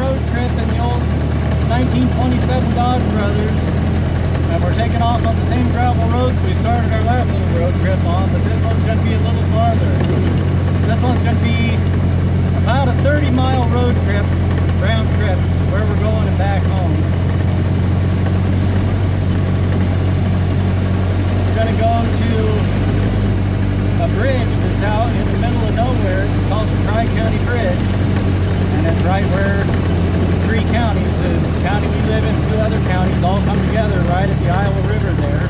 road trip in the old 1927 Dodge Brothers. And we're taking off on the same gravel roads we started our last little road trip on, but this one's going to be a little farther. This one's going to be about a 30-mile road trip, round trip, where we're going and back home. We're going to go to a bridge that's out in the middle of nowhere. It's called the Tri-County Bridge, and it's right where three counties, the county we live in, two other counties, all come together right at the Iowa River there.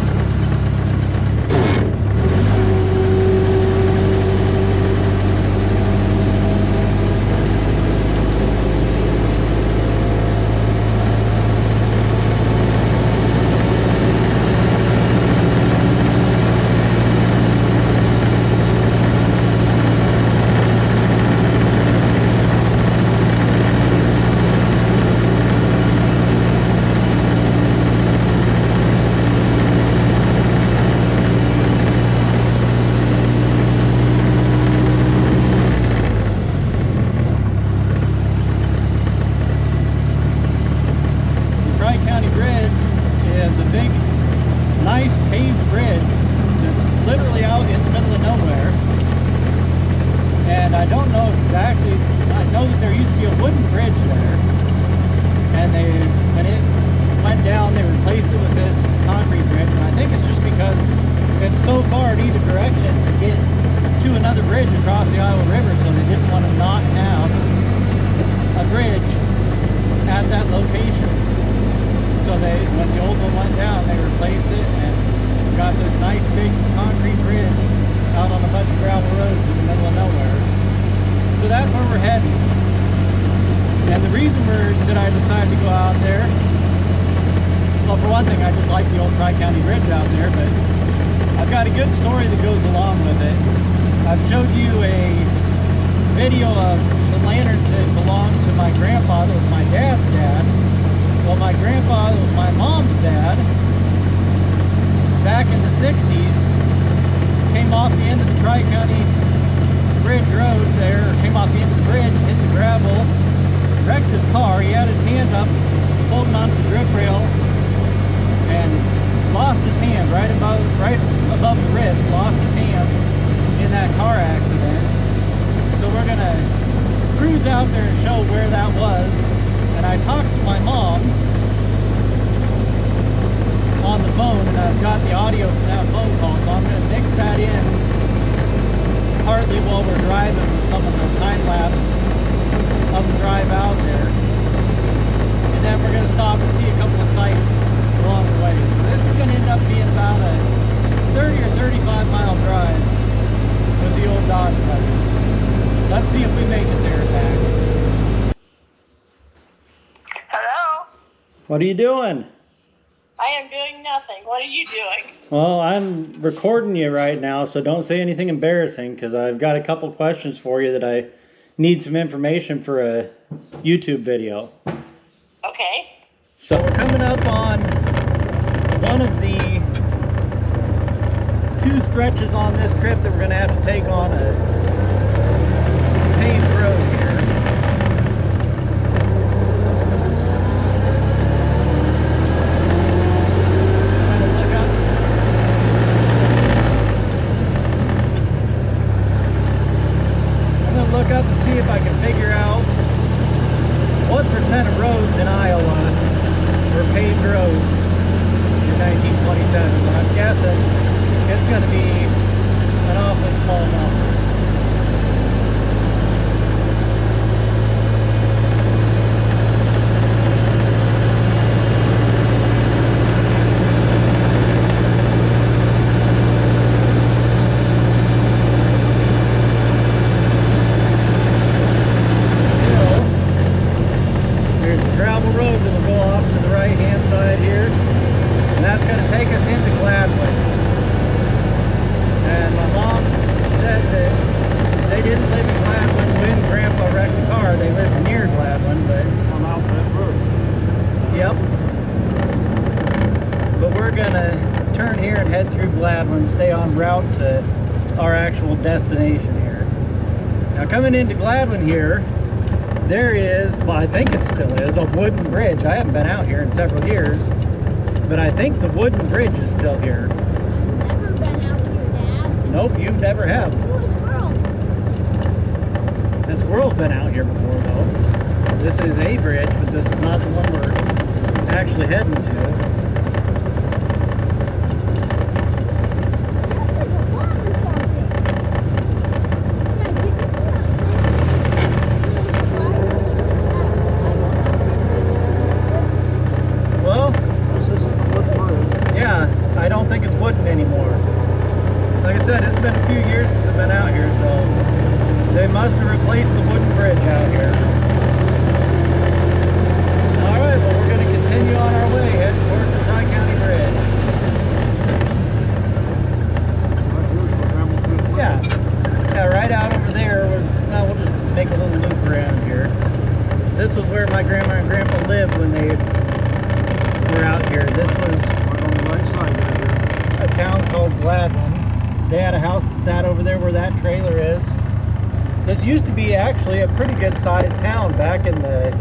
Tri-County Bridge out there, but I've got a good story that goes along with it. I've showed you a video of some lanterns that belonged to my grandpa, that was my dad's dad. Well, my grandpa was my mom's dad. Back in the 60s, came off the end of the Tri-County Bridge Road there, came off the end of the bridge, hit the gravel, wrecked his car. He had his hand up, holding onto the grip rail, and lost his hand right above the wrist, lost his hand in that car accident. So we're gonna cruise out there and show where that was. And I talked to my mom on the phone, and I've got the audio from that phone call, so I'm gonna mix that in partly while we're driving with some of the time lapse of the drive out there. And then we're gonna stop and see a couple of sites along the way. So this is going to end up being about a 30 or 35 mile drive with the old Dodge Brothers. Let's see if we make it there and back. Hello? What are you doing? I am doing nothing. What are you doing? Well, I'm recording you right now, so don't say anything embarrassing, because I've got a couple questions for you that I need some information for a YouTube video. Okay. So we're coming up on one of the two stretches on this trip that we're going to have to take on a paved road here. I'm going to look up and see if I can figure out what percent of roads in Iowa were paved roads in 1927, but I'm guessing it's going to be an awfully small number. Gladwin, stay on route to our actual destination here. Now coming into Gladwin here, there is, well, I think it still is, a wooden bridge. I haven't been out here in several years, but I think the wooden bridge is still here. Never been out here, Dad. Nope, you never have. Ooh, a squirrel. The squirrel's been out here before, though. This is a bridge, but this is not the one we're actually heading to. That's like a farm or something. Yeah, you can see how Well, This isn't a wood bridge. yeah, I don't think it's wooden anymore. Like I said, it's been a few years since I've been out here, so they must have replaced the wooden bridge out here. Alright, well, we're going to continue on our way, heading towards the Tri-County Bridge. Right here's where Grandma's good place. Yeah, right out over there was, well, we'll just make a little loop around here. This was where my grandma and grandpa lived when they were out here. This was Right on the right side right here. a town called Gladwin. They had a house that sat over there where that trailer is. This used to be actually a pretty good sized town back in the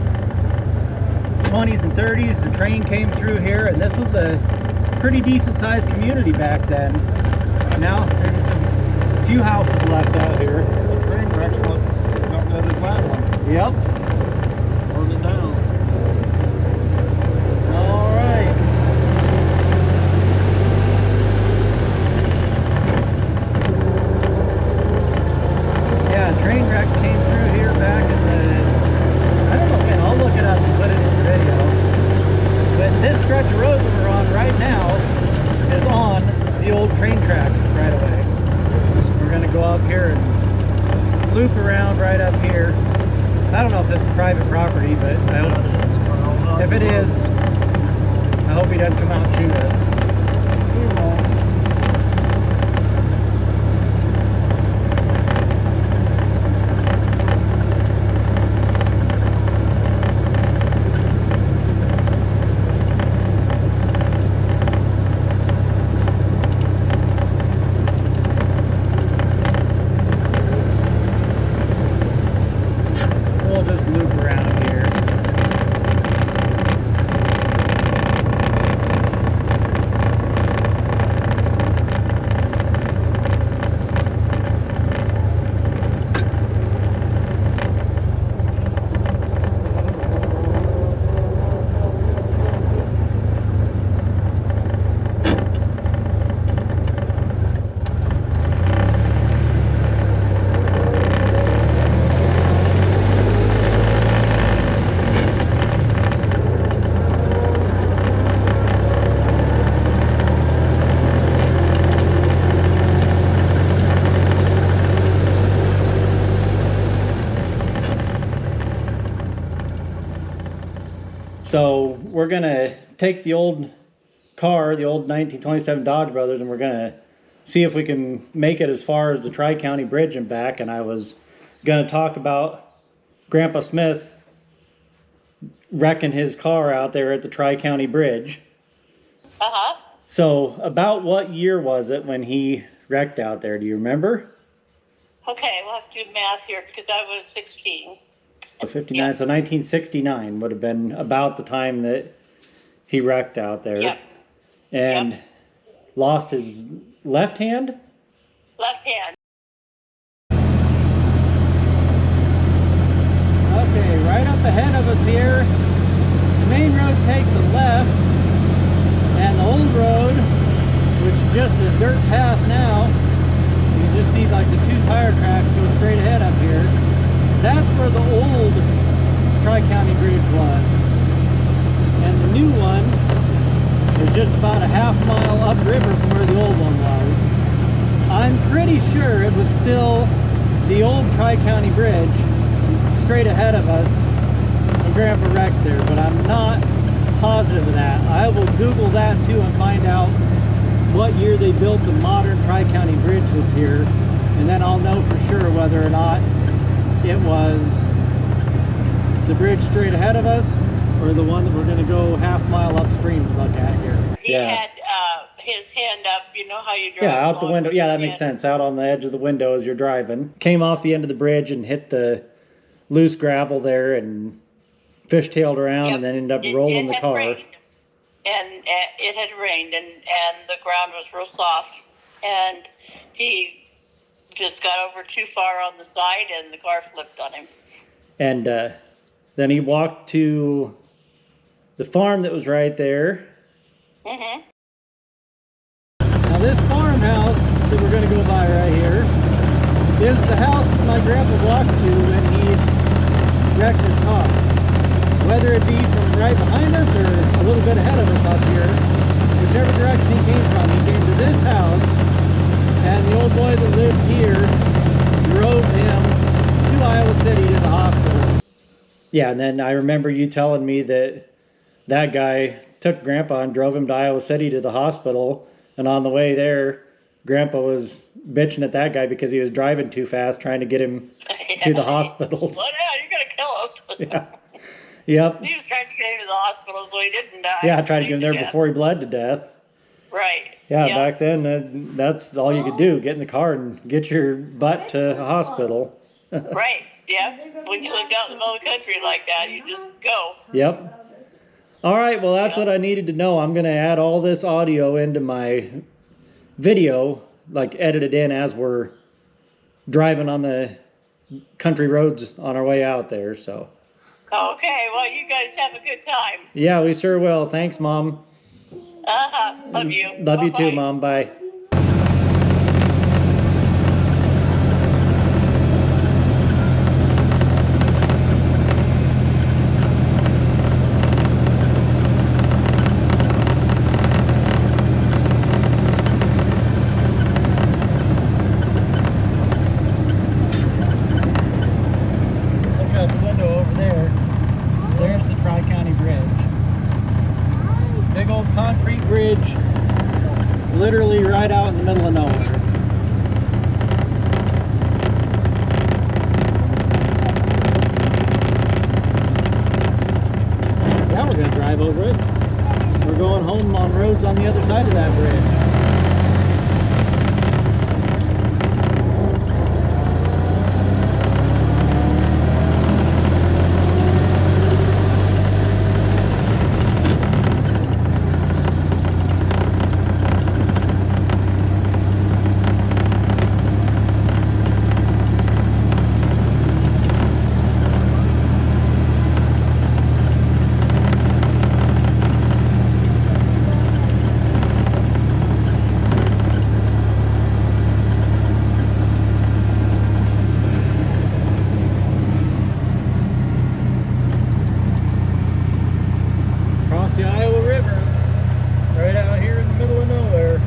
20s and 30s. The train came through here, and this was a pretty decent sized community back then. Now there's just a few houses left out here. The train wreck's what got rid of the Gladwin. Yep. Burned it down. All right. Yeah, a train wreck came through here back in the, I don't know, man, I'll look it up and put it in the video. But this stretch of road that we're on right now is on the old train track right away. We're gonna go up here and loop around right up here. I don't know if this is private property, but I hope, if it is, I hope he doesn't come out and shoot us. He won't. We'll just loop around here. So we're gonna take the old car, the old 1927 Dodge Brothers, and we're gonna see if we can make it as far as the Tri-County Bridge and back. And I was gonna talk about Grandpa Smith wrecking his car out there at the Tri-County Bridge. Uh-huh. So about what year was it when he wrecked out there? Do you remember? Okay, we'll have to do math here because I was 16. 59, Yeah. so 1969 would have been about the time that he wrecked out there. Yep. And lost his left hand? Left hand. Okay, right up ahead of us here, the main road takes a left, and the old road, which is just a dirt path now, you can just see like the two tire tracks go straight ahead up here. That's where the old Tri-County Bridge was. And the new one is just about a half mile upriver from where the old one was. I'm pretty sure it was still the old Tri-County Bridge straight ahead of us when Grandpa wrecked there, but I'm not positive of that. I will Google that too and find out what year they built the modern Tri-County Bridge that's here, and then I'll know for sure whether or not it was the bridge straight ahead of us or the one that we're going to go half mile upstream to look at here. He had his hand up, you know how you drive. Yeah, out the along window. with Yeah, your that makes hand. sense. Out on the edge of the window as you're driving. Came off the end of the bridge and hit the loose gravel there and fishtailed around Yep. and then ended up It rolling the had car. rained. And it had rained, and the ground was real soft, and he just got over too far on the side, and the car flipped on him. And then he walked to the farm that was right there. Mm-hmm. Now this farmhouse that we're going to go by right here is the house that my grandpa walked to when he wrecked his car. Whether it be from right behind us or a little bit ahead of us up here, whichever direction he came from, he came to this house, and the old boy that lived here drove him to Iowa City to the hospital. Yeah, and then I remember you telling me that that guy took Grandpa and drove him to Iowa City to the hospital, and on the way there, Grandpa was bitching at that guy because he was driving too fast, trying to get him to the hospital. Slow down, you're going to kill us. Yeah. Yep. He was trying to get him to the hospital so he didn't die. Yeah, tried to get him there before he bled to death. Right. Yeah, Yep. back then, that's all you could do, get in the car and get your butt to a hospital. Right, yeah. When you lived out in the middle of the country like that, you just go. Yep. All right, well, that's what I needed to know. I'm going to add all this audio into my video, like edit it in as we're driving on the country roads on our way out there, so. Okay, well, you guys have a good time. Yeah, we sure will. Thanks, Mom. Love you. Love you too, Bye-bye. Mom. Bye. Look out the window over there. There's the Tri-County Bridge. Big old concrete bridge, literally right out in the middle of nowhere. Yeah, we're gonna drive over it. We're going home on roads on the other side of that bridge. Across the Iowa River, right out here in the middle of nowhere.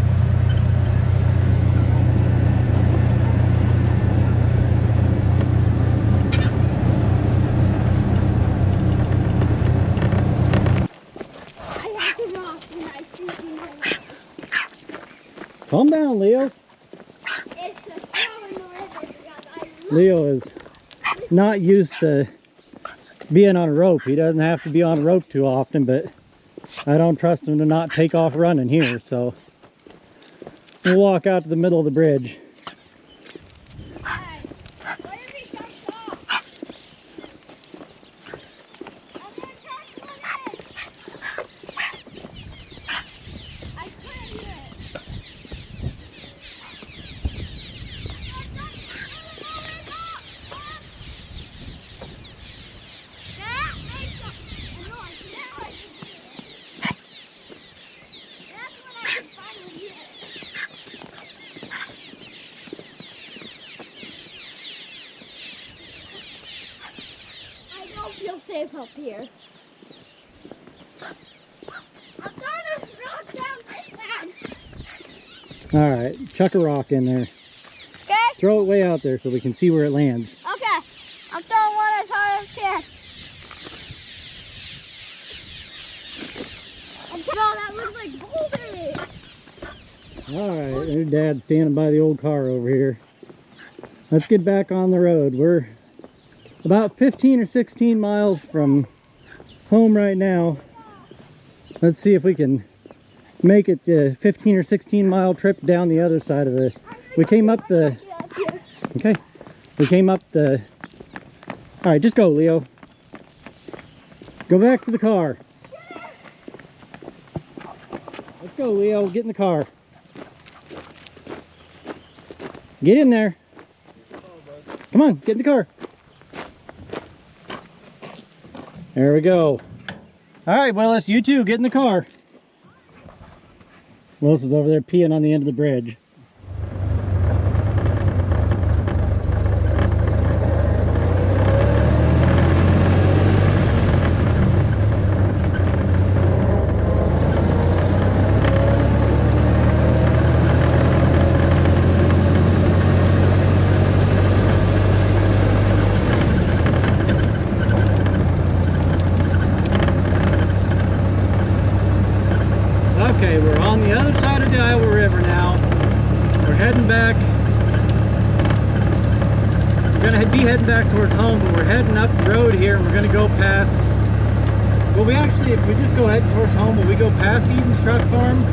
I have to rock and I freaking know. Calm down, Leo. It's just so annoying because I love Leo is not used to being on a rope. He doesn't have to be on a rope too often, but I don't trust him to not take off running here, so we'll walk out to the middle of the bridge. Hey, what if he jumps off? I'm gonna try to run in. I couldn't do it. That makes a noise. Now I can do it. That's when I can finally do it. I don't feel safe up here. I'm gonna rock down this end. All right, chuck a rock in there. Okay? Throw it way out there so we can see where it lands. Okay. I'm throwing one as hard as I can. No, that looks like boulders. All right, there's Dad standing by the old car over here. Let's get back on the road. We're about 15 or 16 miles from home right now. Let's see if we can make it the 15 or 16 mile trip down the other side of the... We came up the... Okay. We came up the All right, just go, Leo. Go back to the car. Let's go, Leo. Get in the car. Get in there. Come on, get in the car. There we go. All right, Willis, you too, get in the car. Willis is over there peeing on the end of the bridge. Okay, we're on the other side of the Iowa River now. We're heading back. We're gonna be heading back towards home, but we're heading up the road here and we're gonna go past. Well, we actually, if we just go heading towards home, will we go past Eden's Truck Farm?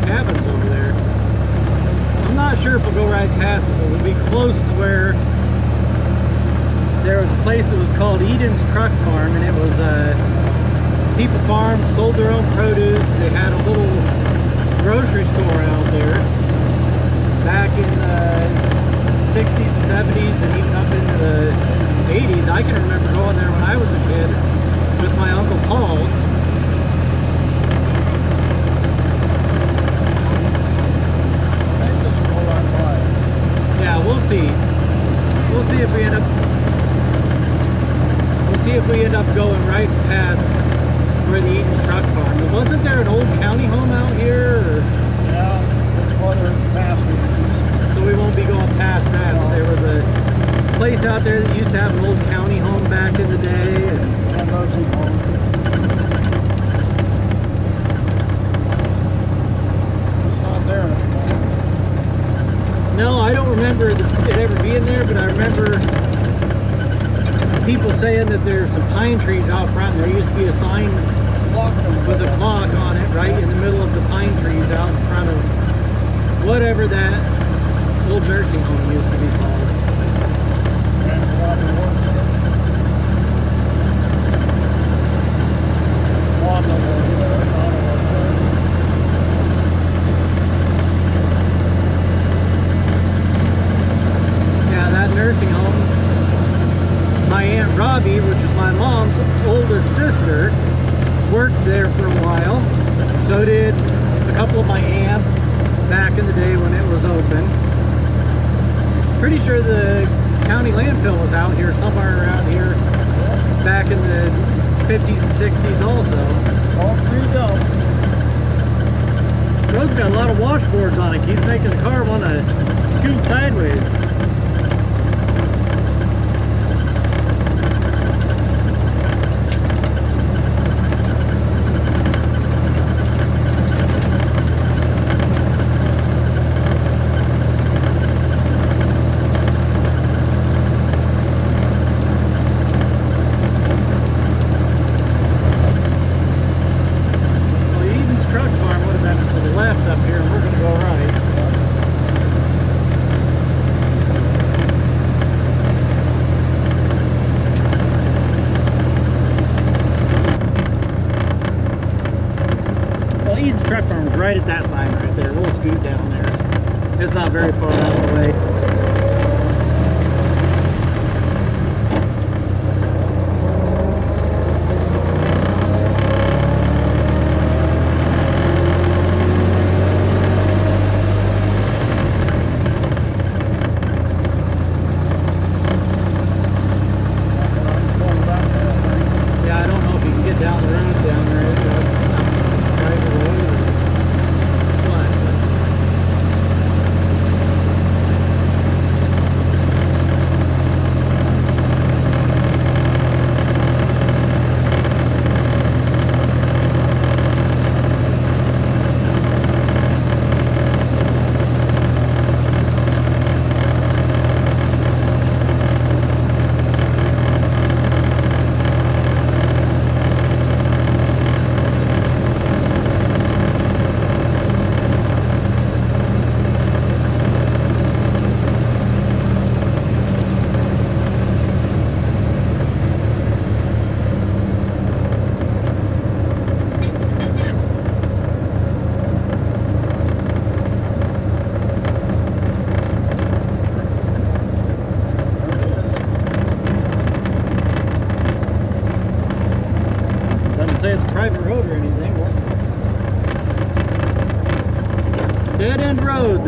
Cabin's over there. I'm not sure if we'll go right past it, but we'll be close to where there was a place that was called Eden's Truck Farm, and it was people farmed, sold their own produce. They had a little grocery store out there back in the 60s and 70s and even up into the 80s. I can remember going there when I was a kid with my Uncle Paul. Yeah, we'll see. We'll see if we end up going right past where the Eden's Truck Farm. But wasn't there an old county home out here? Or? Yeah, that's farther past me. So we won't be going past that. But there was a place out there that used to have an old county home back in the day. And nursing home. It's not there anymore. No, I don't remember it ever being there, but I remember people saying that there's some pine trees out front. There used to be a sign with a clock on it right in the middle of the pine trees out in front of whatever that old nursing home used to be called. Yeah, that nursing home. My Aunt Robbie, which is my mom's oldest sister, worked there for a while. So did a couple of my aunts back in the day when it was open. Pretty sure the county landfill was out here, somewhere around here, back in the 50s and 60s also. All three go. The road's got a lot of washboards on it. Keeps making the car want to scoot sideways. Up here, and we're going to go right. Well, Eden's Truck Farm is right at that sign right there. We'll scoot down there. It's not very far out of the way.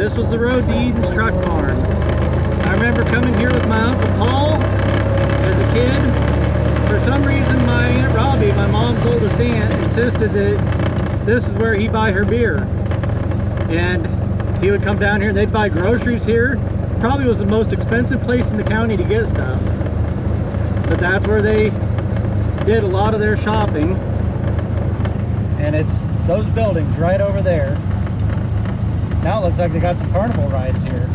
This was the road to Eden's truck farm. I remember coming here with my Uncle Paul as a kid. For some reason, my Aunt Robbie, my mom's oldest aunt, insisted that this is where he buy her beer. And he would come down here and they'd buy groceries here. Probably was the most expensive place in the county to get stuff. But that's where they did a lot of their shopping. And it's those buildings right over there. Now it looks like they got some carnival rides here.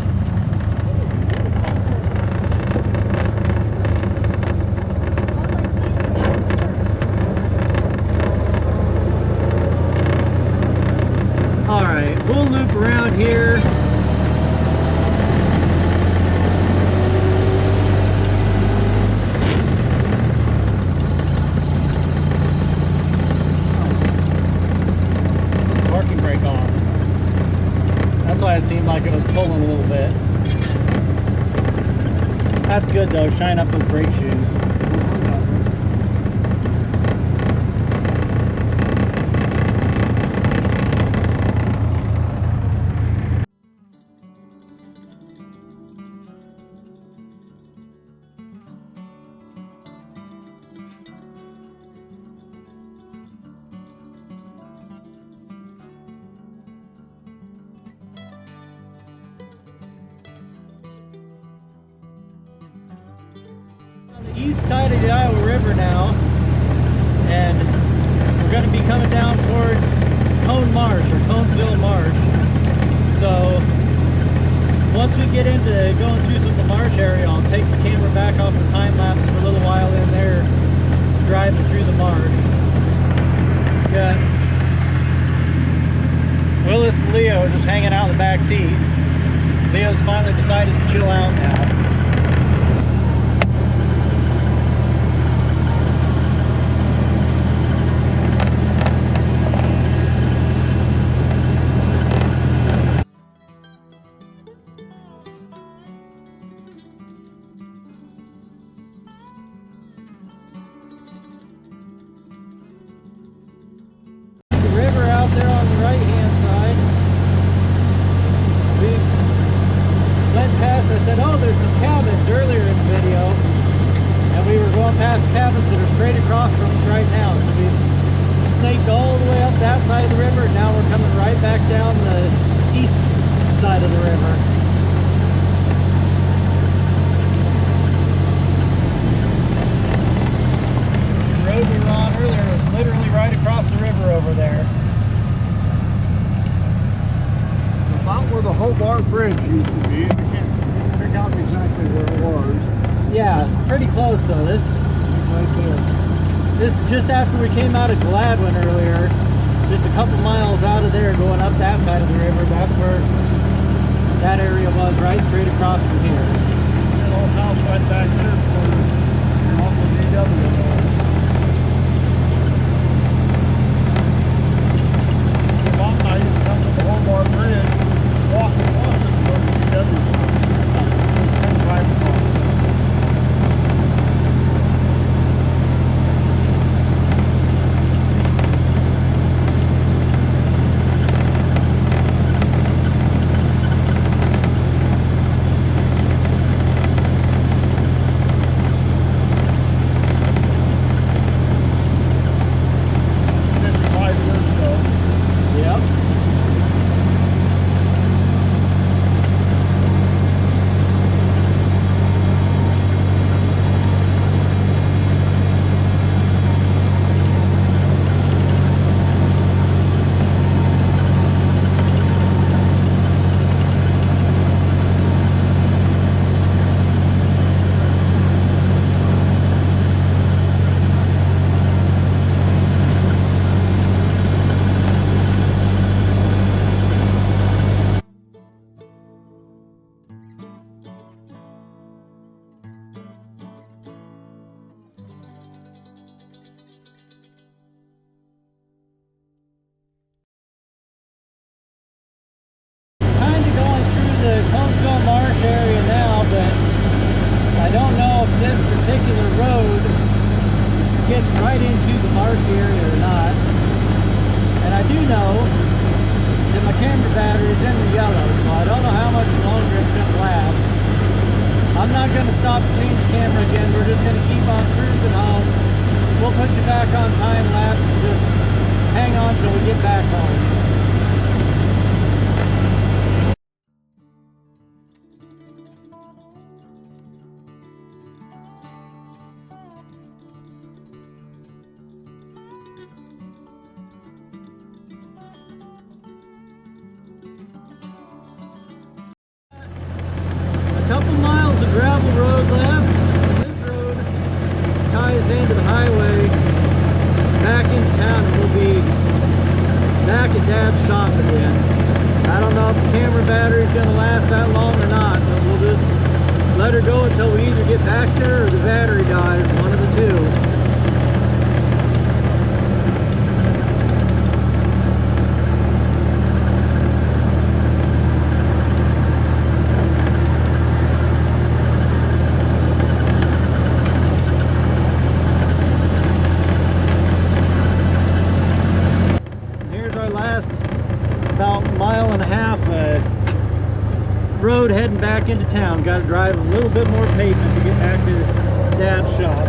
Alright, we'll loop around here. Parking brake on. That's why it seemed like it was pulling a little bit. That's good though, shine up those brake shoes. East side of the Iowa River now, and we're going to be coming down towards Marsh or Conesville Marsh. So once we get into going through some of the Marsh area, I'll take the camera back off the time lapse for a little while in there, driving through the marsh. Got Willis and Leo just hanging out in the back seat. Leo's finally decided to chill out now. There on the right hand side, we went past. I said, oh, there's some cabins earlier in the video, and we were going past cabins that are straight across from us right now. So we snaked all the way up that side of the river, and now we're coming right back down the east side of the river. The road we were on earlier was literally right across the river over there. About where the Hobart Bridge used to be. I can't pick out exactly where it was. Yeah, pretty close though. This Right there. This just after we came out of Gladwin earlier, just a couple miles out of there going up that side of the river. That's where that area was, right straight across from here. That old house right back there for your Uncle DW. I used to come to the Hobart Bridge, walk across it, and go to DW. And drive across. gets right into the Marsh area or not. And I do know and my camera battery's in the yellow, so I don't know how much longer it's going to last. I'm not going to stop to change the camera again. We're just going to keep on cruising home. We'll put you back on time lapse and just hang on till we get back home. Couple miles of gravel road left. This road ties into the highway back into town, and we'll be back at Dad's shop again. I don't know if the camera battery's going to last that long or not, but we'll just let her go until we either get back there or the battery dies, one of the two. Mile and a half road heading back into town. Got to drive a little bit more pavement to get back to Dad's shop.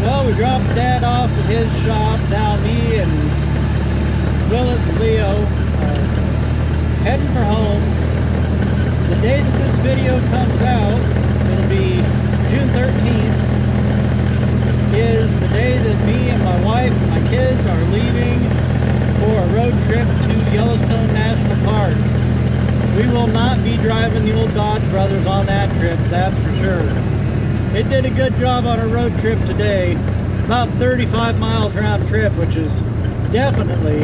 Well, we dropped Dad off at his shop. Now me and Willis and Leo are heading for home. The day that this video comes out, it'll be June 13th, is the day that me and my wife and my kids are leaving for a road trip to Yellowstone National Park. We will not be driving the old Dodge Brothers on that trip, that's for sure. It did a good job on our road trip today. About 35 miles round trip, which is definitely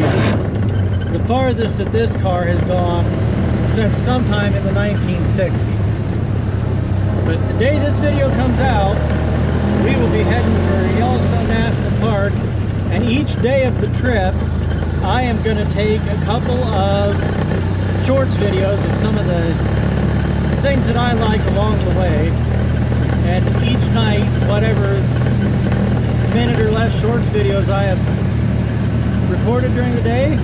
the farthest that this car has gone since sometime in the 1960s. But the day this video comes out, we will be heading for Yellowstone National Park, and each day of the trip, I am going to take a couple of shorts videos of some of the things that I like along the way. And each night, whatever minute or less shorts videos I have recorded during the day,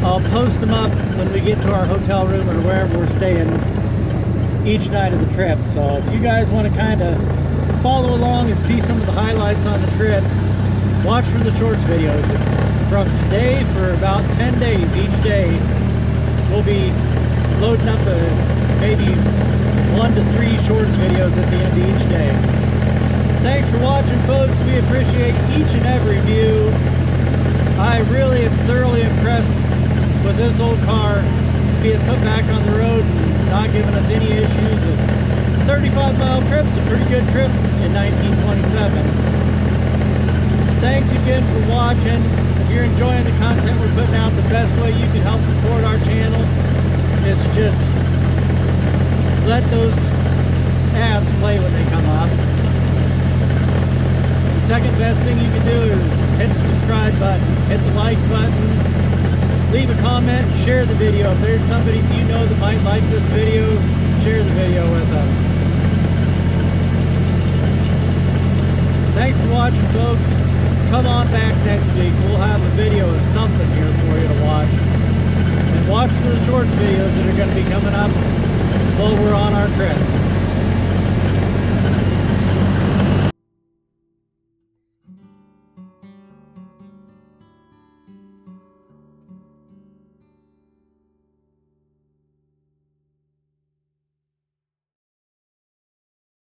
I'll post them up when we get to our hotel room or wherever we're staying each night of the trip. So if you guys want to kind of follow along and see some of the highlights on the trip, watch for the shorts videos. From today for about 10 days each day, we'll be loading up maybe 1 to 3 shorts videos at the end of each day. Thanks for watching, folks. We appreciate each and every view. I really am thoroughly impressed with this old car being put back on the road and not giving us any issues. A 35-mile trip's a pretty good trip in 1927. Thanks again for watching. If you're enjoying the content we're putting out, the best way you can help support our channel is to just let those ads play when they come up. The second best thing you can do is hit the subscribe button, hit the like button, leave a comment, share the video. If there's somebody you know that might like this video, share the video with them. Thanks for watching, folks. Come on back next week. We'll have a video of something here for you to watch. And watch for the shorts videos that are going to be coming up while we're on our trip.